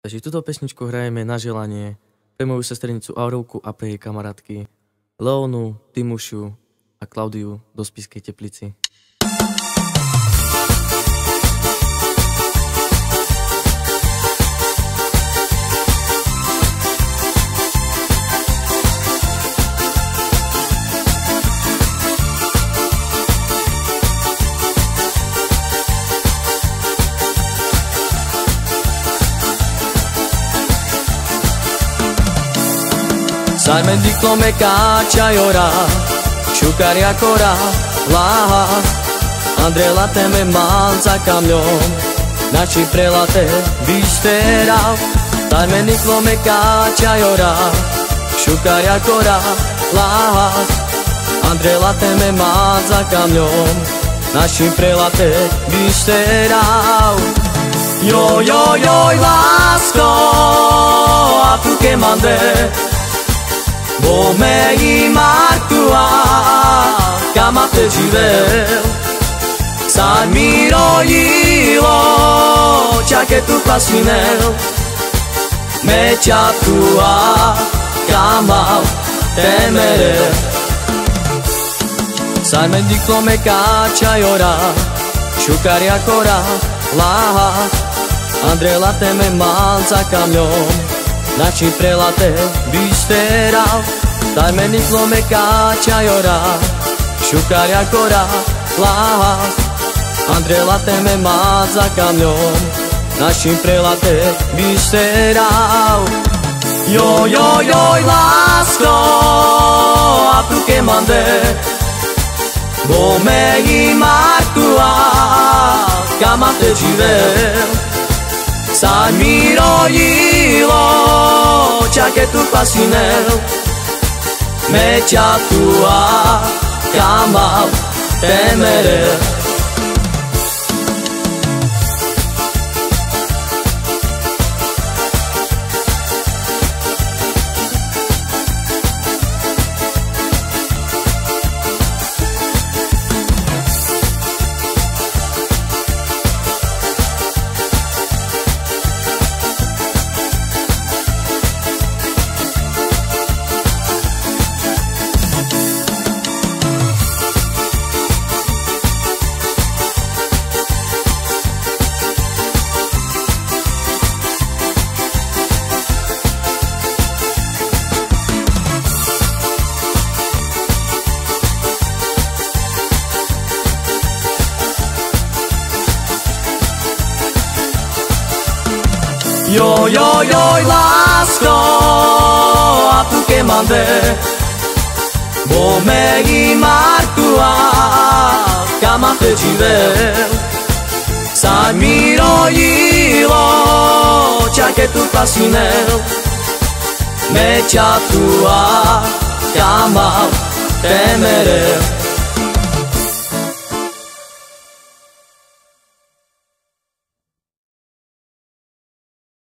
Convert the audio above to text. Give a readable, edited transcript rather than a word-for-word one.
Takže túto pesničku hrajeme na želanie pre moju sestrenicu Aurovku a pre jej kamarátky Leonu, Timušiu a Klaudiu do Spišskej Teplici. Sajme diklome kačajora, šukarja kora, laha, Andrela teme malca kamljom, naši prelate vištera. Sajme diklome kačajora, šukarja kora, laha, Andrela teme malca kamljom, naši prelate vištera. Joj, joj, joj, lásko, a tu ke mande, Bome i Martua, kama te živel, sad mi rojilo, čake tu pasinel, meća tua, kama te mere. Sad me diklome kačajora, šukarja kora, laha, Andrela teme malca kamljom, naši prelate vištera. Taj me diklome kačajora, šukarja kora, laha, Andrela teme malca kamljom, naši prelate vištera. Joj, joj, joj, lásko, a tu ke mande, Bome i Martua, kama te živel, sad mi rojilo, čake tu pasinel, meća tua, kama te mere. Joj, joj, joj, lásko, a tu ke mande, Bome i Martua, kama te živel, sad mi rojilo, čake tu pasinel, meća tua, kama te mere.